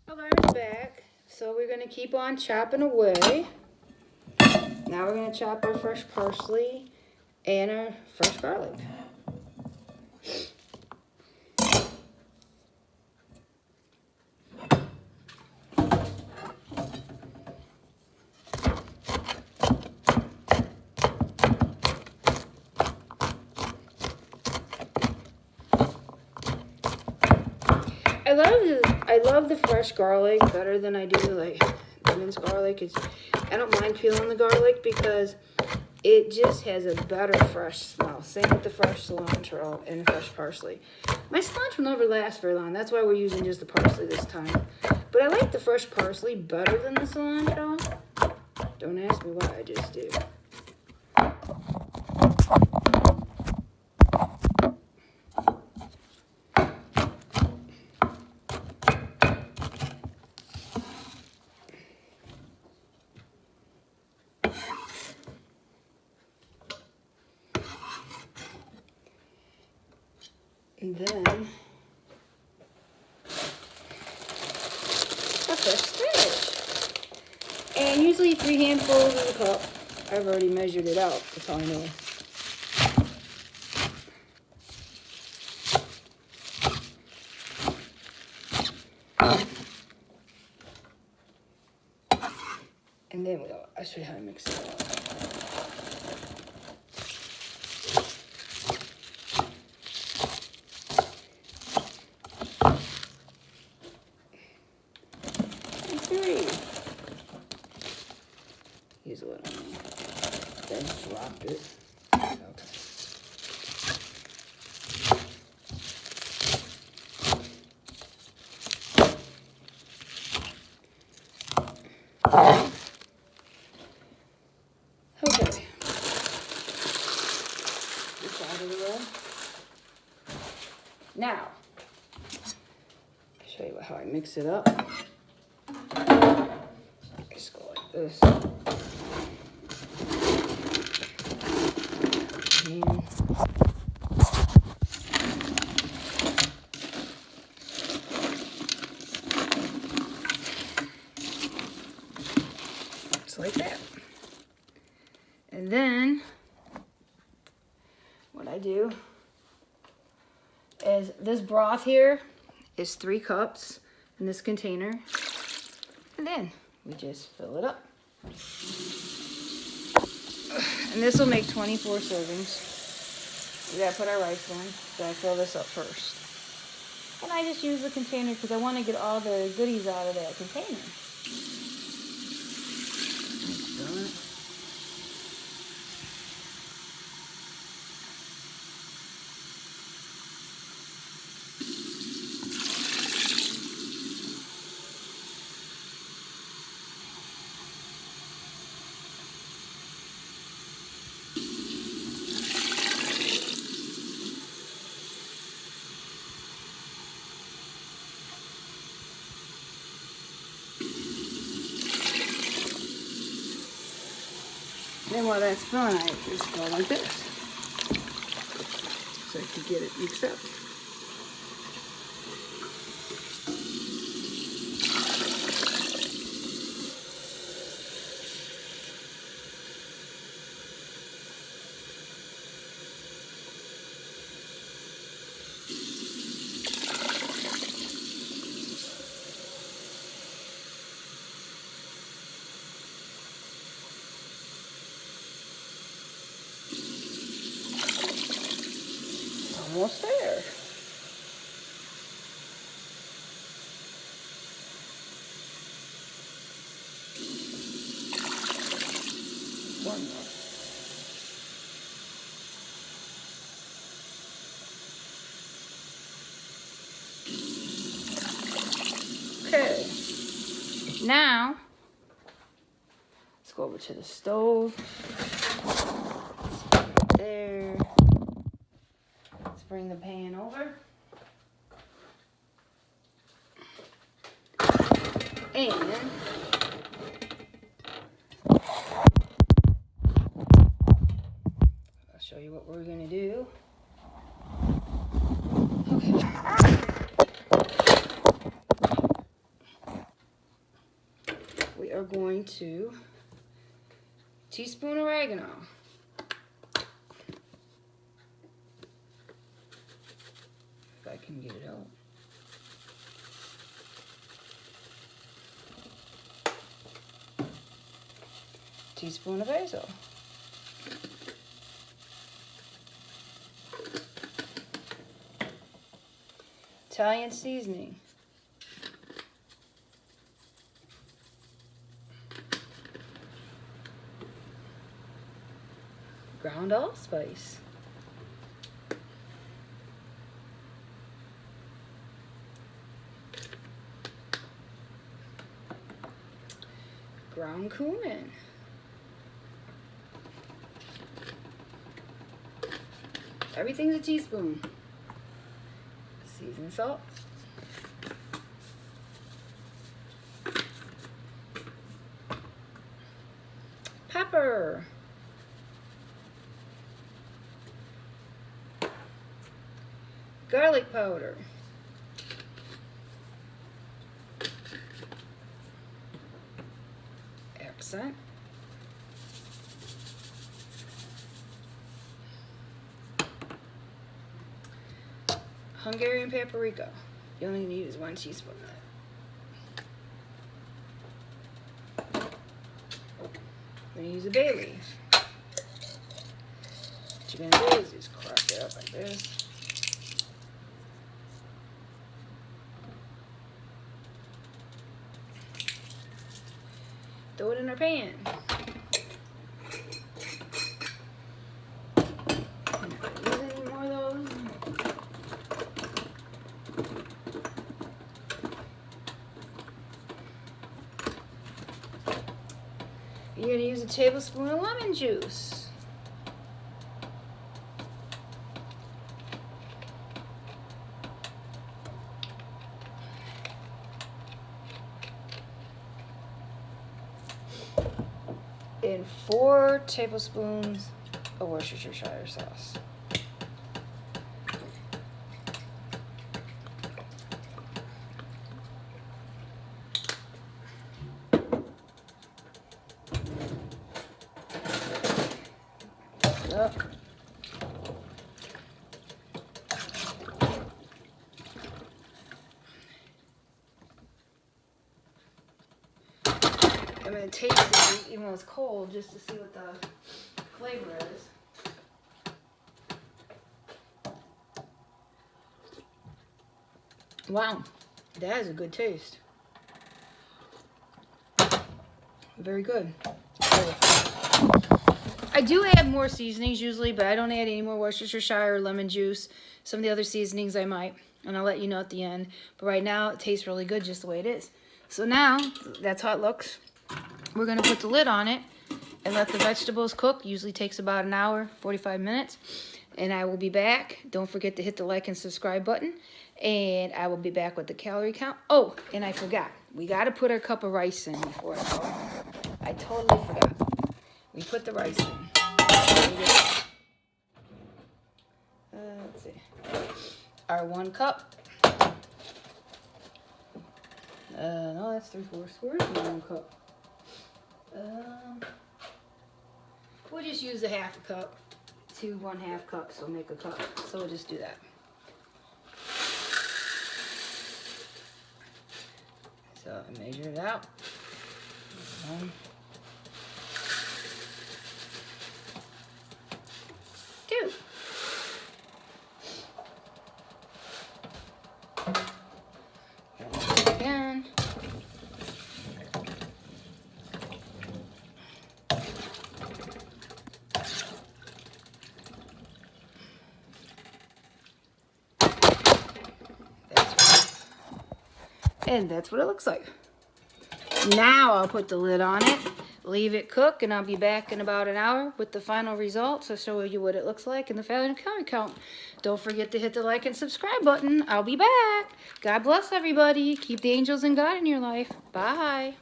Okay, it's back. So we're going to keep on chopping away. Now we're going to chop our fresh parsley and our fresh garlic. I love the fresh garlic better than I do like minced garlic. I don't mind peeling the garlic because it just has a better fresh smell. Same with the fresh cilantro and the fresh parsley. My cilantro never lasts very long. That's why we're using just the parsley this time. But I like the fresh parsley better than the cilantro. Don't ask me why, I just do. And then a fresh spinach. And usually 3 handfuls in a cup. I've already measured it out, that's how I know. And then I'll show you how to mix it up. Use a little more. Then drop it. Okay. This out of the way. Now, I'll show you how I mix it up. Just go like this. Just like that. And then what I do is this broth here is 3 cups in this container. And then we just fill it up. And this will make 24 servings. We gotta put our rice in, so I fill this up first. And I just use the container because I want to get all the goodies out of that container. Then while that's filling, I just go like this, so I can get it mixed up. Almost there. One more. Okay. Now, let's go over to the stove. There. Bring the pan over. And I'll show you what we're gonna do. Okay. are going to teaspoon oregano. If I can get it out. Teaspoon of basil. Italian seasoning. Ground allspice. Ground cumin. Everything's a teaspoon. Seasoned salt. Pepper. Garlic powder. Accent. Hungarian paprika. You only need is 1 teaspoon of that. I'm going to use a bay leaf. What you're going to do is just crack it up like this. Throw it in our pan. You're going to use a tablespoon of lemon juice. And 4 tablespoons of Worcestershire sauce. Up. I'm going to taste it even though it's cold just to see what the flavor is. Wow, that has a good taste. Very good. I do add more seasonings usually, but I don't add any more Worcestershire or lemon juice. Some of the other seasonings I might, and I'll let you know at the end. But right now, it tastes really good just the way it is. So now, that's how it looks. We're going to put the lid on it and let the vegetables cook. Usually takes about an hour, 45 minutes. And I will be back. Don't forget to hit the like and subscribe button. And I will be back with the calorie count. Oh, and I forgot. We got to put our cup of rice in before I go. I totally forgot. We put the rice in. Let's see. Our 1 cup. No, that's 3/4. Where's my 1 cup? We'll just use a 1/2 cup to 1/2 cup, so make a cup. So we'll just do that. So I measure it out. 1, 2. Again. And that's what it looks like. Now I'll put the lid on it, leave it cook, and I'll be back in about an hour with the final results. I'll show you what it looks like and the final calorie count. Don't forget to hit the like and subscribe button. I'll be back. God bless everybody. Keep the angels and God in your life. Bye.